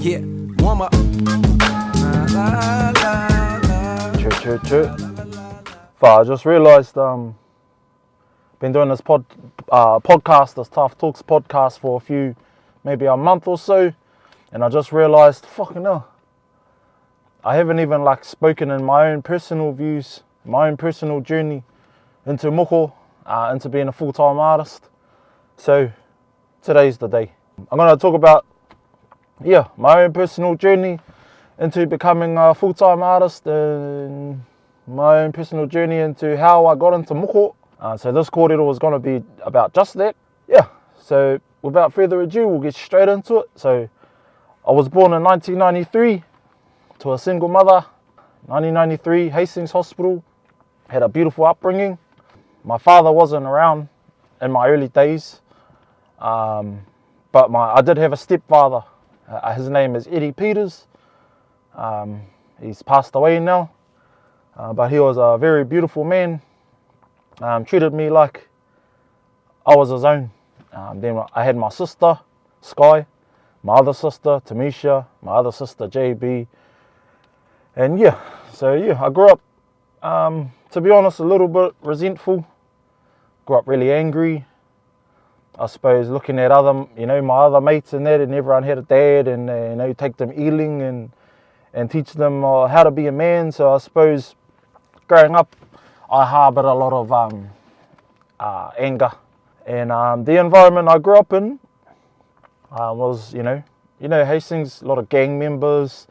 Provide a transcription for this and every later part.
Yeah, warm up. La, la, la, True. But I just realised, been doing this podcast, this Tough Talks podcast for maybe a month or so, and I just realised, fucking hell, I haven't even spoken in my own personal views, my own personal journey into Tāmoko, into being a full-time artist. So today's the day. I'm going to talk about, my own personal journey into becoming a full-time artist and my own personal journey into how I got into Tāmoko. So this kōrero was going to be about just that. So without further ado, we'll get straight into it. So I was born in 1993 to a single mother. 1993, Hastings Hospital. Had a beautiful upbringing. My father wasn't around in my early days, but I did have a stepfather. His name is Eddie Peters. He's passed away now, but he was a very beautiful man. Treated me like I was his own. Then I had my sister, Sky, my other sister, Tamisha, my other sister, JB. And I grew up, to be honest, a little bit resentful. Grew up really angry. I suppose looking at my other mates and that, and everyone had a dad, and take them ealing and teach them how to be a man. So I suppose growing up, I harboured a lot of anger, and the environment I grew up in was, Hastings, a lot of gang members,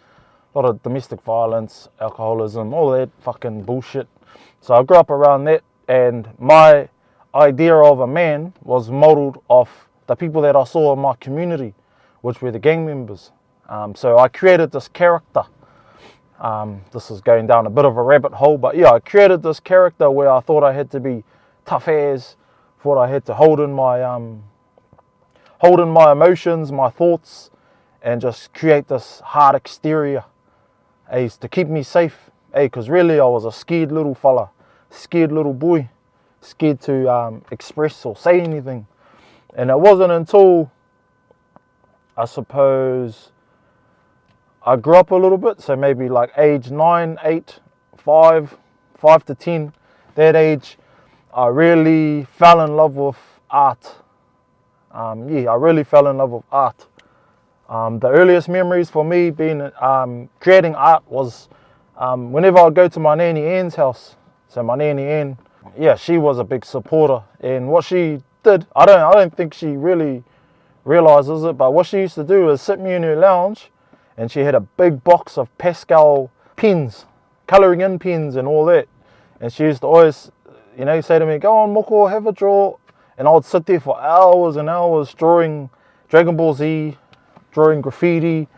a lot of domestic violence, alcoholism, all that fucking bullshit. So I grew up around that, and my idea of a man was modelled off the people that I saw in my community, which were the gang members. So I created this character. This is going down a bit of a rabbit hole, but I created this character where I thought I had to be tough as, thought I had to hold in my emotions, my thoughts, and just create this hard exterior, to keep me safe, because really I was a scared little fella, scared little boy, scared to express or say anything. And it wasn't until, I suppose, I grew up a little bit, so maybe age 9, 8, 5 to 10, that age, I really fell in love with art. I really fell in love with art. The earliest memories for me being creating art was whenever I go to my Nanny Ann's house. So my Nanny Ann, she was a big supporter, and what she did, I don't think she really realizes it, but what she used to do is sit me in her lounge, and she had a big box of pastel pens, colouring in pens and all that, and she used to always, say to me, "Go on, Moko, have a draw," and I would sit there for hours and hours drawing Dragon Ball Z, drawing graffiti,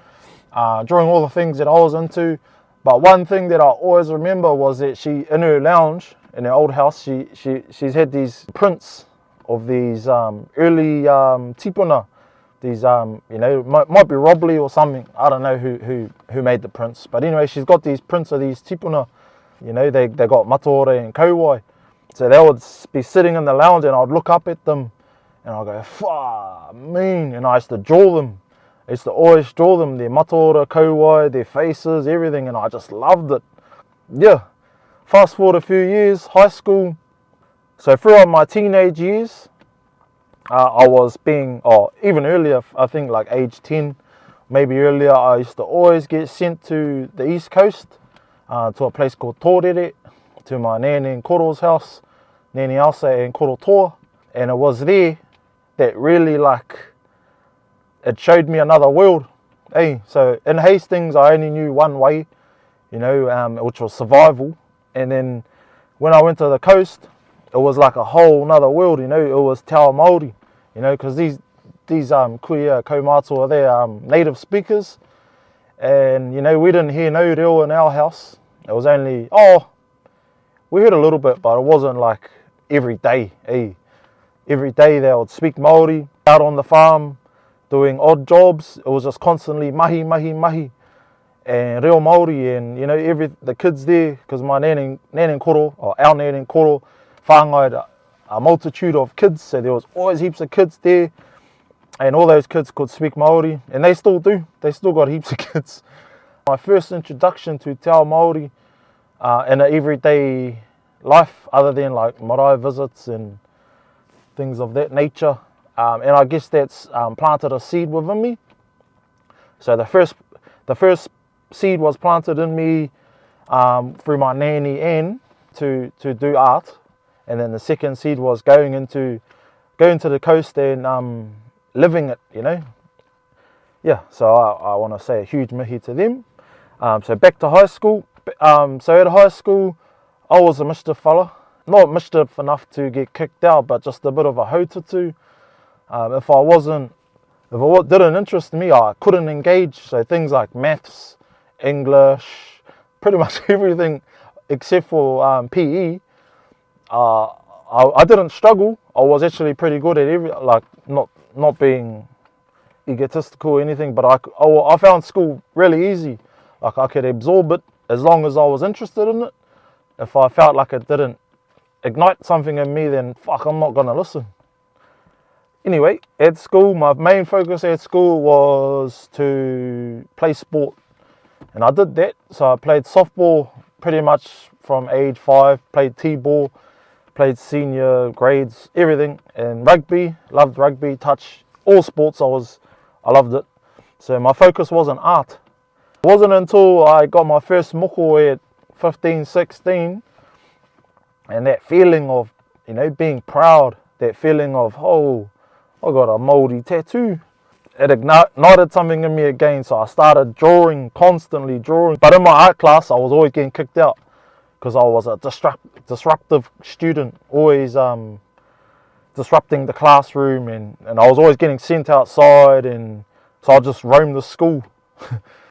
drawing all the things that I was into. But one thing that I always remember was that she, in her lounge, in her old house, she's had these prints of these early tipuna. These might be Robley or something. I don't know who made the prints. But anyway, she's got these prints of these tipuna. They got Mataore and Kauai. So they would be sitting in the lounge, and I'd look up at them and I'd go, "Fuck, mean." And I used to draw them. I used to always draw them, their Mataora, Kauai, their faces, everything, and I just loved it. Fast forward a few years, high school. So throughout my teenage years, I was even earlier, I think age 10, maybe earlier, I used to always get sent to the East Coast, to a place called Tōrere, to my Nene and Koro's house, Nene Elsa and Koro Toa, and it was there that really it showed me another world. So in Hastings, I only knew one way, which was survival. And then when I went to the coast, it was like a whole another world, it was Te Ao Māori, because these kuia kaumātua, they're native speakers. And, we didn't hear no reo in our house. It was only, we heard a little bit, but it wasn't every day, Every day they would speak Māori out on the farm, doing odd jobs. It was just constantly mahi, mahi, mahi, and reo Māori, and the kids there, because my Nene and Koro, or our Nene and Koro, whāngai a multitude of kids, so there was always heaps of kids there. and all those kids could speak Māori, and they still do. They still got heaps of kids. My first introduction to Te Ao Māori in an everyday life, other than like marae visits and things of that nature, and I guess that's planted a seed within me. So the first seed was planted in me through my nanny Anne to do art, and then the second seed was going to the coast and living it, you know. Yeah, so I want to say a huge mihi to them. So back to high school. So at high school, I was a mischief fella. Not mischief enough to get kicked out, but just a bit of a hotatu. If it didn't interest me, I couldn't engage. So things like maths, English, pretty much everything except for PE. I didn't struggle. I was actually pretty good at not being egotistical or anything, but I found school really easy. Like I could absorb it as long as I was interested in it. If I felt like it didn't ignite something in me, then fuck, I'm not gonna listen. Anyway, at school, my main focus at school was to play sport, and I did that. So I played softball pretty much from age 5, played t-ball, played senior grades, everything, and rugby, loved rugby, touch, all sports, I loved it. So my focus wasn't art. It wasn't until I got my first moko at 15, 16, and that feeling of, you know, being proud, that feeling of, oh, I got a Māori tattoo. It ignited something in me again, so I started drawing, constantly drawing. But in my art class, I was always getting kicked out because I was a disruptive student, always disrupting the classroom, and I was always getting sent outside, and so I just roamed the school.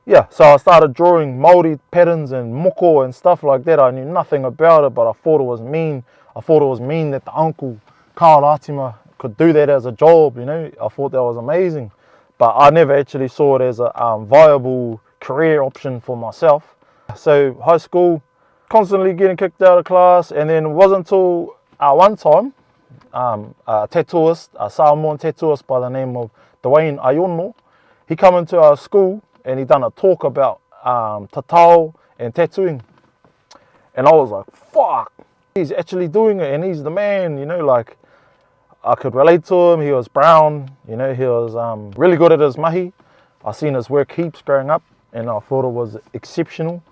Yeah, so I started drawing Māori patterns and moko and stuff like that. I knew nothing about it, but I thought it was mean. I thought it was mean that the uncle, Karl Atima, could do that as a job, you know. I thought that was amazing. But I never actually saw it as a viable career option for myself. So high school, constantly getting kicked out of class, and then it wasn't until one time, a tattooist, a Samoan tattooist by the name of Dwayne Aiono, he come into our school and he done a talk about tatau and tattooing. And I was like, fuck, he's actually doing it and he's the man, you know, like I could relate to him. He was brown, you know, he was really good at his mahi. I seen his work heaps growing up and I thought it was exceptional.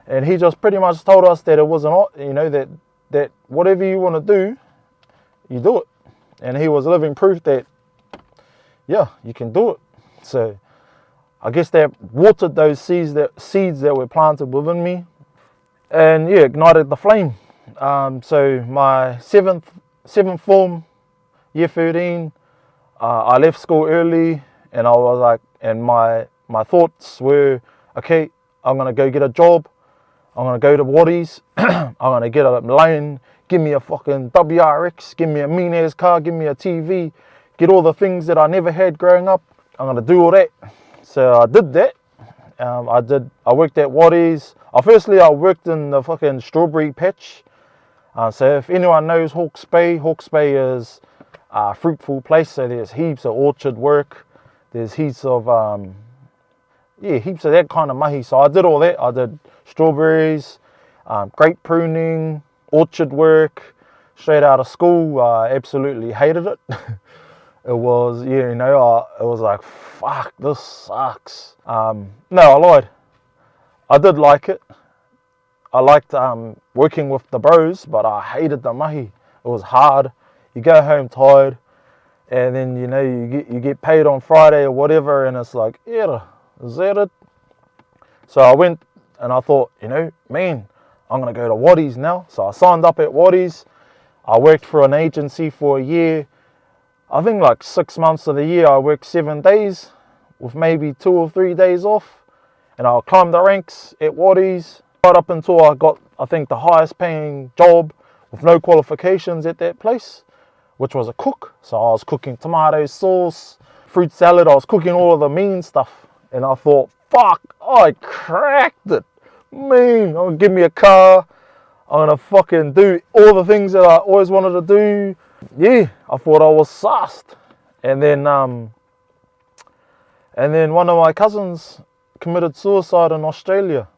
And he just pretty much told us that it wasn't, you know, that whatever you want to do, you do it. And he was living proof that, yeah, you can do it. So I guess that watered those seeds that were planted within me, and yeah, ignited the flame. So my seventh form, year 13, I left school early, and I was like, and my thoughts were, okay, I'm gonna go get a job. I'm gonna go to Waddies. I'm gonna get a loan. Give me a fucking WRX. Give me a mean ass car. Give me a TV. Get all the things that I never had growing up. I'm gonna do all that. So I did that. I worked at Waddies. Firstly, I worked in the fucking strawberry patch. So if anyone knows Hawke's Bay is a fruitful place. So there's heaps of orchard work. There's heaps of heaps of that kind of mahi. So I did all that. I did strawberries, grape pruning, orchard work. Straight out of school, I absolutely hated it. It was, yeah, you know, it was like, fuck, this sucks. No, I lied. I did like it. I liked working with the bros, but I hated the mahi. It was hard. You go home tired, and then, you know, you get paid on Friday or whatever, and it's like, yeah, is that it? So I went and I thought, you know, man, I'm going to go to Waddies now. So I signed up at Waddies. I worked for an agency for a year. I think like 6 months of the year I worked 7 days with maybe 2 or 3 days off, and I climbed the ranks at Waddies right up until I got, I think, the highest paying job with no qualifications at that place, which was a cook. So I was cooking tomato sauce, fruit salad. I was cooking all of the mean stuff, and I thought, fuck, I cracked it. Man, I'm gonna give me a car. I'm gonna fucking do all the things that I always wanted to do. Yeah, I thought I was sussed. And then And then one of my cousins committed suicide in Australia.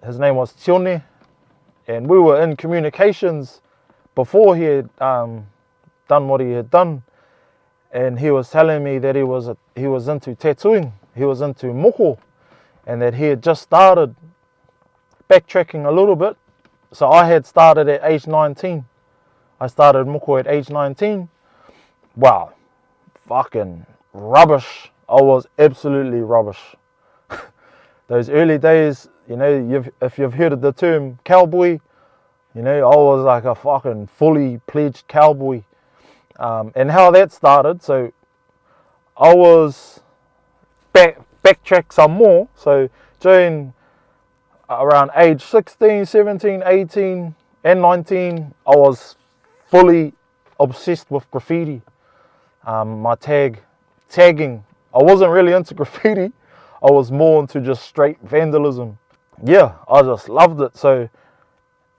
His name was Tione, and we were in communications before he had done what he had done. And he was telling me that he was into tattooing, he was into moko, and that he had just started. Backtracking a little bit, so I had started at age 19. I started moko at age 19. Wow, fucking rubbish. I was absolutely rubbish. Those early days, you know, if you've heard of the term cowboy, you know, I was like a fucking fully pledged cowboy. And how that started, so I was backtrack some more. So during around age 16, 17, 18 and 19, I was fully obsessed with graffiti. My tagging, I wasn't really into graffiti, I was more into just straight vandalism. Yeah, I just loved it. So,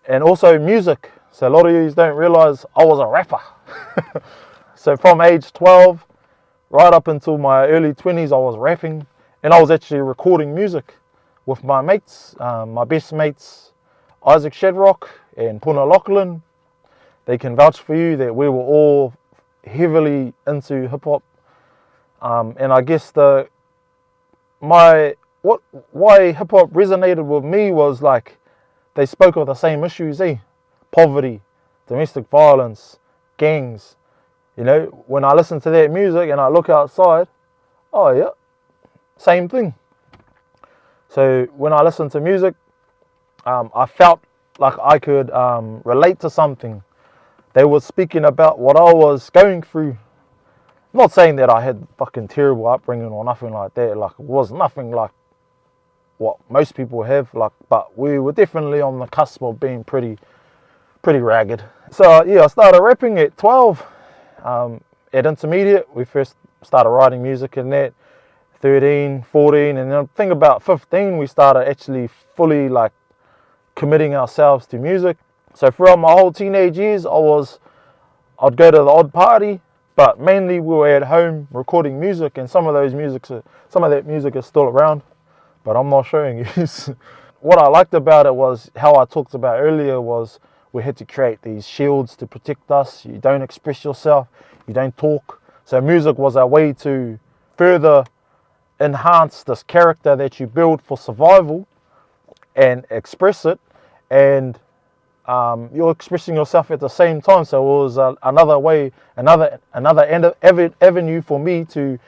and also music. So a lot of you don't realise I was a rapper. So from age 12 right up until my early 20s, I was rapping, and I was actually recording music with my mates, my best mates, Isaac Shadrock and Puna Lachlan. They can vouch for you that we were all heavily into hip hop. And I guess why hip hop resonated with me was like they spoke of the same issues, poverty, domestic violence, gangs. You know, when I listen to that music and I look outside, oh yeah, same thing. So when I listened to music, I felt like I could relate to something. They were speaking about what I was going through. I'm not saying that I had fucking terrible upbringing or nothing like that. Like, it was nothing like what most people have. Like, but we were definitely on the cusp of being pretty ragged. So yeah, I started rapping at 12. At intermediate, we first started writing music in that. 13, 14, and then I think about 15 we started actually fully like committing ourselves to music. So throughout my whole teenage years, I'd go to the odd party, but mainly we were at home recording music, and some of that music is still around, but I'm not showing you. What I liked about it was how I talked about earlier was we had to create these shields to protect us. You don't express yourself, you don't talk. So music was a way to further enhance this character that you build for survival and express it, and you're expressing yourself at the same time. So it was another way, another avenue for me to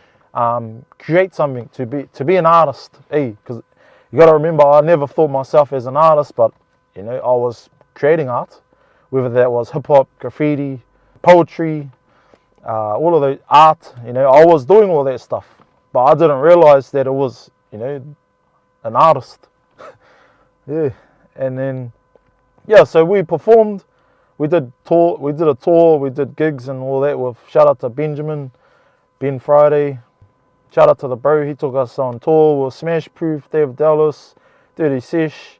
create something, to be an artist. Because you got to remember, I never thought myself as an artist, but you know, I was creating art, whether that was hip hop, graffiti, poetry, all of the art. You know, I was doing all that stuff. But I didn't realize that it was, you know, an artist. Yeah. And then, yeah, so we performed. We did a tour, we did gigs and all that with, shout out to Ben Friday. Shout out to the bro, he took us on tour with Smash Proof, Dave Dallas, Dirty Sesh,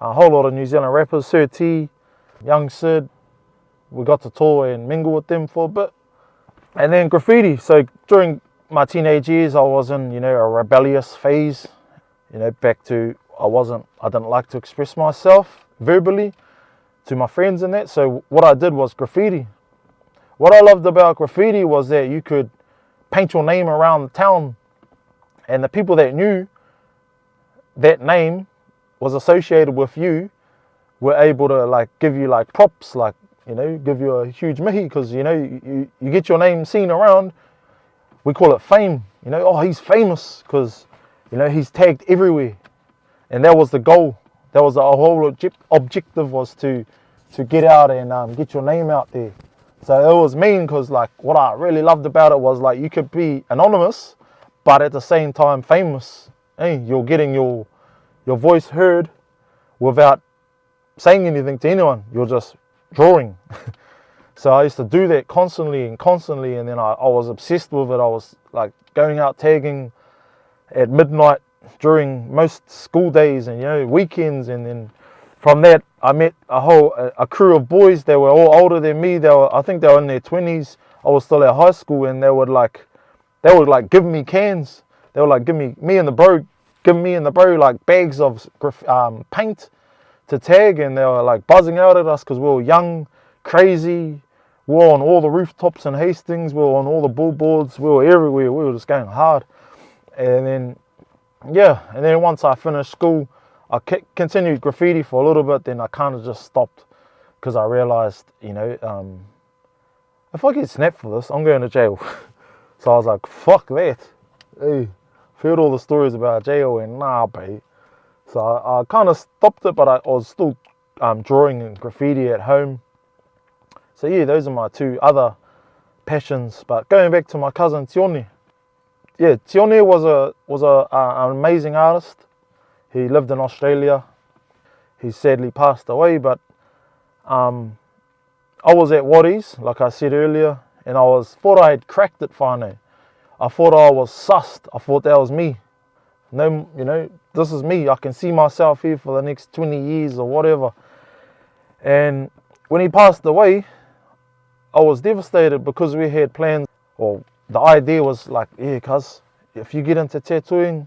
a whole lot of New Zealand rappers, Sir T, Young Sid. We got to tour and mingle with them for a bit. And then graffiti. So during my teenage years, I was in, you know, a rebellious phase, you know, back to, I didn't like to express myself verbally to my friends and that. So what I did was graffiti. What I loved about graffiti was that you could paint your name around the town, and the people that knew that name was associated with you were able to like give you like props, like, you know, give you a huge mihi, because, you know, you get your name seen around. We call it fame, you know, oh, he's famous because, you know, he's tagged everywhere. And that was the goal. That was the whole objective, was to get out and get your name out there. So it was mean, because like what I really loved about it was like you could be anonymous, but at the same time famous. Hey, you're getting your voice heard without saying anything to anyone. You're just drawing. So I used to do that constantly, and then I was obsessed with it. I was like going out tagging at midnight during most school days and, you know, weekends, and then from that I met a crew of boys. They were all older than me. I think they were in their 20s. I was still at high school, and they would like they would like give me cans. They would like give me and the bro like bags of paint to tag, and they were like buzzing out at us because we were young, crazy. We were on all the rooftops in Hastings. We were on all the billboards. We were everywhere. We were just going hard. And then, yeah, and then once I finished school, I continued graffiti for a little bit. Then I kind of just stopped because I realized, you know, if I get snapped for this, I'm going to jail. So I was like, fuck that. Hey, I've heard all the stories about jail and nah, babe. So I kind of stopped it, but I was still drawing and graffiti at home. So yeah, those are my two other passions. But going back to my cousin Tione, yeah, Tione was an amazing artist. He lived in Australia. He sadly passed away, but I was at Waddies, like I said earlier, and I thought I had cracked it finally. I thought I was sussed. I thought that was me. No, you know, this is me. I can see myself here for the next 20 years or whatever. And when he passed away, I was devastated because we had plans, or the idea was like, yeah, cuz if you get into tattooing,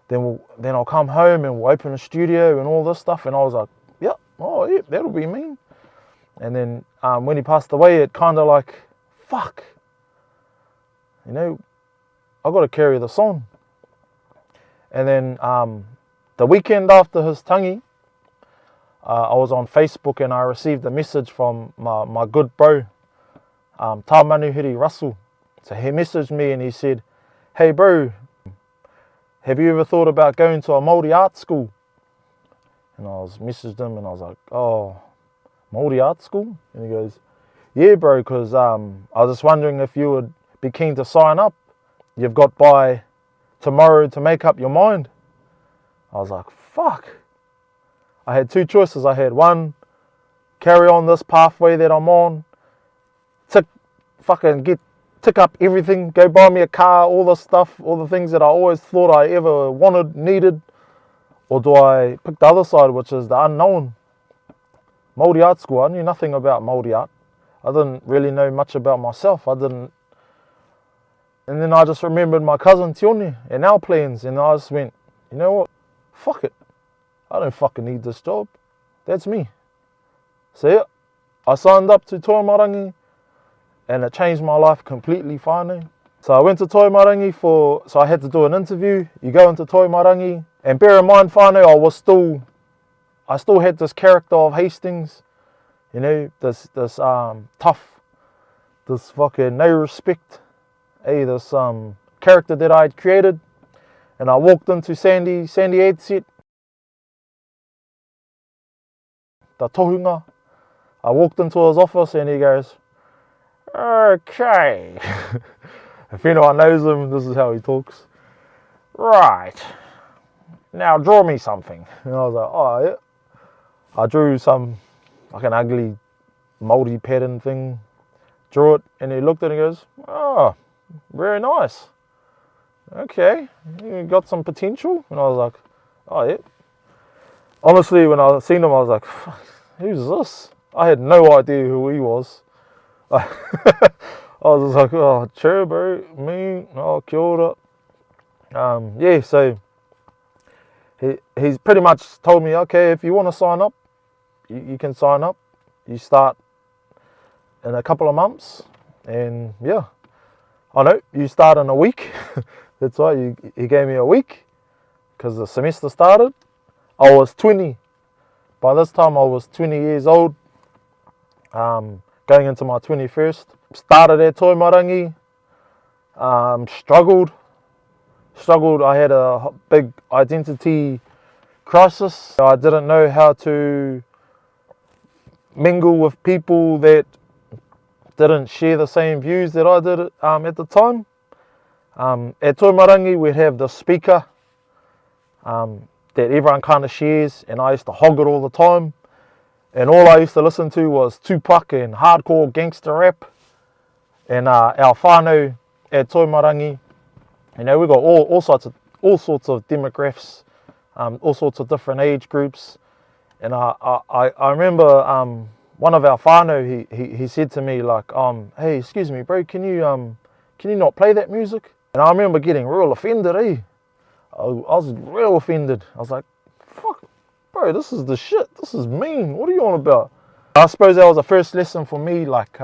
then I'll come home and we'll open a studio and all this stuff. And I was like, yeah, oh yeah, that'll be me. And then when he passed away, it kind of like, fuck, you know, I got to carry this on. And then the weekend after his tangi, I was on Facebook and I received a message from my good bro, Tāmoko Russell. So he messaged me and he said, hey bro, have you ever thought about going to a Māori art school? And I messaged him and I was like, oh, Māori art school? And he goes, yeah bro, because I was just wondering if you would be keen to sign up. You've got by tomorrow to make up your mind. I was like, fuck. I had two choices. I had one, carry on this pathway that I'm on, tick up everything, go buy me a car, all the stuff, all the things that I always thought I ever wanted, needed, or do I pick the other side, which is the unknown? Māori art school. I knew nothing about Māori art. I didn't really know much about myself. And then I just remembered my cousin Tione and our plans, and I just went, you know what? Fuck it. I don't fucking need this job. That's me. So yeah, I signed up to Toimarangi, and it changed my life completely finally. So I went to Toimarangi so I had to do an interview. You go into Toimarangi, and bear in mind finally, I still had this character of Hastings, you know, this tough, this fucking no respect, this character that I had created. And I walked into Sandy headset, the tohunga. I walked into his office and he goes, okay. If anyone knows him, this is how he talks. Right, now draw me something. And I was like, oh yeah. I drew some like an ugly Māori pattern thing, drew it, and he looked at it and goes, oh, very nice. Okay, you got some potential. And I was like, oh yeah. Honestly, when I seen him, I was like, who's this? I had no idea who he was. I was just like, oh, sure, bro, me, oh, kia ora. Yeah, so he's pretty much told me, okay, if you want to sign up, you can sign up. You start in a couple of months, and yeah, I know you start in a week. That's right. He gave me a week because the semester started. I was 20. By this time, I was 20 years old. Going into my 21st. Started at Toimarangi. Struggled. I had a big identity crisis. I didn't know how to mingle with people that didn't share the same views that I did at the time. At Toimarangi, we'd have the speaker that everyone kind of shares, and I used to hog it all the time. And all I used to listen to was Tupac and hardcore gangster rap. And our whānau at Toimarangi, you know, we got all sorts of demographics, all sorts of different age groups. And I remember one of our whānau, he said to me like, hey, excuse me, bro, can you not play that music? And I remember getting real offended, eh? I was real offended. I was like, fuck, bro, this is the shit. This is mean. What are you on about? I suppose that was the first lesson for me, like,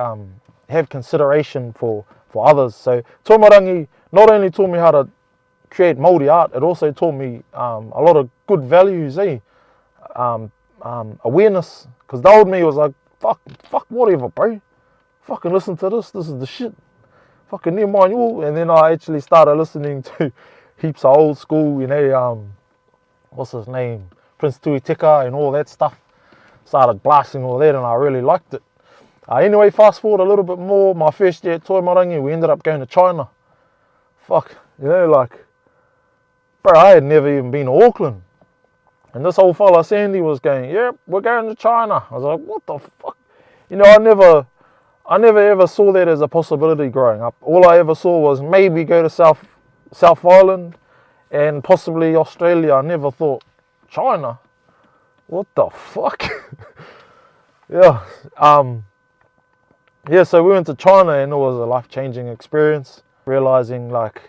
have consideration for others. So tōmarangi not only taught me how to create Māori art, it also taught me a lot of good values, eh? Awareness. Because the old me was like, fuck whatever, bro. Fucking listen to this. This is the shit. Fucking never mind you. And then I actually started listening to heaps of old school, you know, what's his name? Prince Tuiteka and all that stuff. Started blasting all that and I really liked it. Anyway, fast forward a little bit more. My first year at Tōmarangi, we ended up going to China. Fuck, you know, like, bro, I had never even been to Auckland. And this old fella, Sandy, was going, yep, we're going to China. I was like, what the fuck? You know, I never ever saw that as a possibility growing up. All I ever saw was maybe go to South Island and possibly Australia. I never thought, China? What the fuck? Yeah. Yeah, so we went to China and it was a life-changing experience. Realizing, like,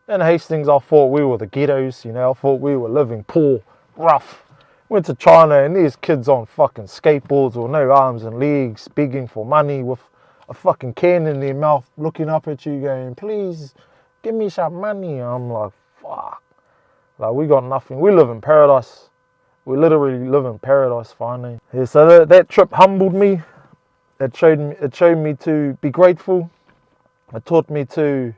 in Hastings, I thought we were the ghettos, you know. I thought we were living poor, rough. Went to China and these kids on fucking skateboards with no arms and legs, begging for money with a fucking can in their mouth, looking up at you going, please, give me some money. I'm like, fuck. Like, we got nothing. We live in paradise. We literally live in paradise finally. Yeah, so that trip humbled me. It showed me to be grateful. It taught me to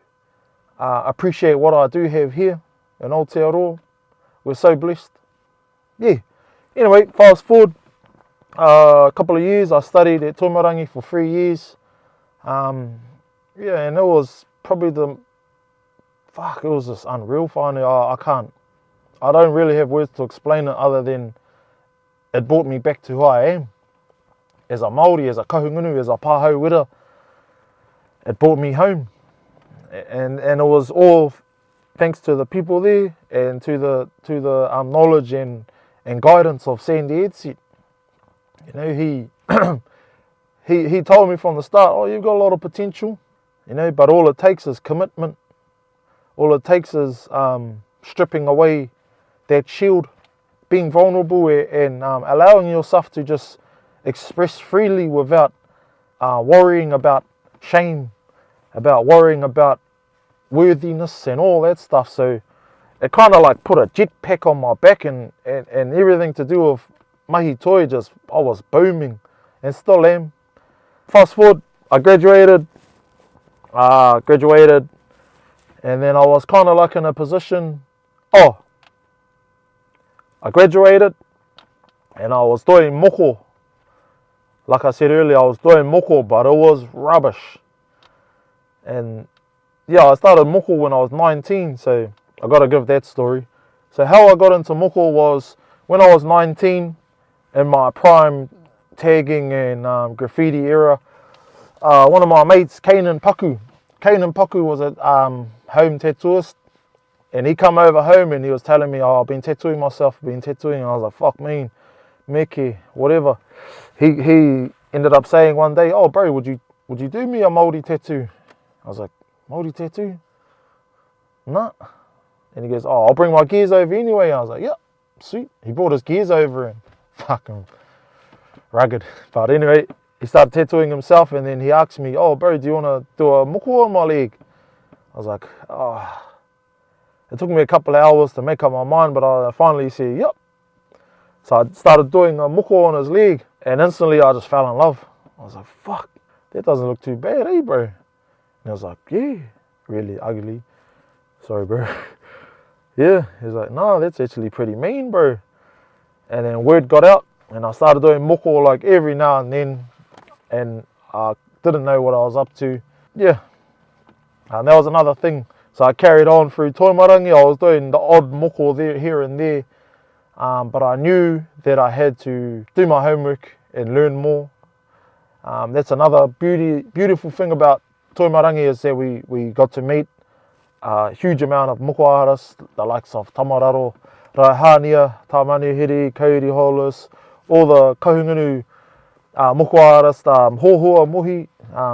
appreciate what I do have here in Aotearoa. We're so blessed. Yeah. Anyway, fast forward a couple of years. I studied at Tōmarangi for 3 years. Yeah, and it was probably it was just unreal finally. I don't really have words to explain it other than it brought me back to who I am. As a Māori, as a kahungunu, as a pāhau wera, it brought me home. And it was all thanks to the people there and to the knowledge and guidance of Sandy Edsit. You know, he told me from the start, oh, you've got a lot of potential, you know, but all it takes is commitment. All it takes is stripping away that shield, being vulnerable and allowing yourself to just express freely without worrying about shame, about worrying about worthiness and all that stuff. So it kind of like put a jetpack on my back and everything to do with mahi toi, I was booming and still am. Fast forward, I graduated, and then I was kind of like in a position, I graduated and I was doing moko. Like I said earlier, I was doing moko, but it was rubbish. And yeah, I started moko when I was 19, so I got to give that story. So how I got into moko was when I was 19, in my prime tagging and graffiti era, one of my mates, Kanan Paku was a home tattooist, and he come over home and he was telling me, oh, I've been tattooing myself, and I was like, fuck me, meke, whatever. He ended up saying one day, oh bro, would you do me a Māori tattoo? I was like, Māori tattoo? Nah. And he goes, oh, I'll bring my gears over anyway. I was like, yep, sweet. He brought his gears over and fucking rugged. But anyway, he started tattooing himself and then he asked me, oh bro, do you want to do a moko on my leg? I was like, oh. It took me a couple of hours to make up my mind, but I finally said, yep. So I started doing a moko on his leg and instantly I just fell in love. I was like, fuck, that doesn't look too bad, eh bro? And I was like, yeah, really ugly. Sorry, bro. Yeah, he's like, no, that's actually pretty mean, bro. And then word got out and I started doing moko like every now and then, and I didn't know what I was up to. Yeah, and that was another thing. So I carried on through Tōmarangi. I was doing the odd moko there, here and there, but I knew that I had to do my homework and learn more. That's another beautiful thing about Tōmarangi, is that we got to meet a huge amount of moko artists, the likes of Tamararo, Raihania, Tāmanuhiri, Kauri Hollis, all the kahungunu moko artists, Hohua Mohi.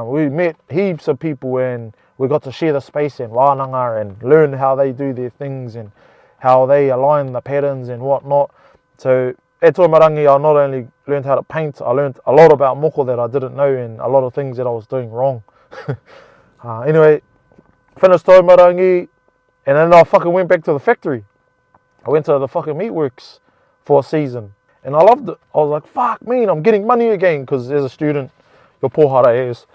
We met heaps of people and we got to share the space and wānanga and learn how they do their things and how they align the patterns and whatnot. So at Tōmarangi, I not only learned how to paint, I learned a lot about moko that I didn't know and a lot of things that I was doing wrong. Anyway, finished Tōmarangi, and then I fucking went back to the factory. I went to the fucking meatworks for a season, and I loved it. I was like, fuck me, I'm getting money again, because as a student, your pohara is.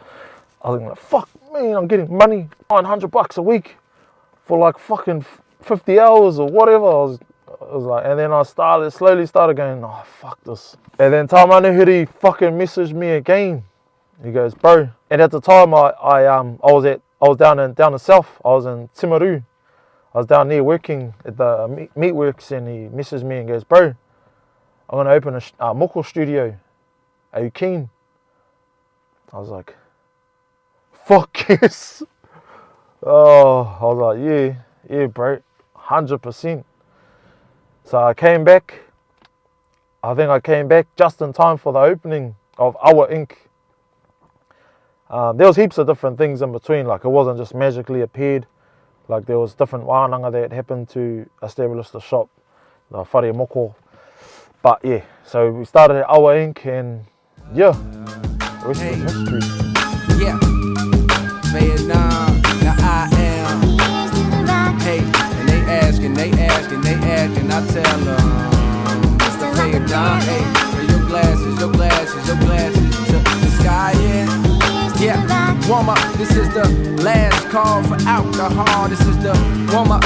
I was like, fuck me, I'm getting money, $900 a week for like fucking 50 hours or whatever. I was like, and then I slowly started going, oh fuck this. And then Tāmanuhiri fucking messaged me again. He goes, bro. And at the time I was down in south. I was in Timaru. I was down there working at the meatworks, and he messaged me and goes, bro, I'm gonna open a moko studio. Are you keen? I was like, fuck yes. Oh, I was like, yeah, bro, 100%. So I came back. I think I came back just in time for the opening of Our Inc. There was heaps of different things in between. Like, it wasn't just magically appeared. Like, there was different wānanga that happened to establish the shop, the whare moko. But yeah, so we started at Our Inc. and yeah, the rest is history. Yeah, Vietnam, now I am. Hey, and they asking, I tell them, Mr. Vietnam, hey, your glasses to the sky, yeah, warm up, this is the last call for alcohol, this is the warm up.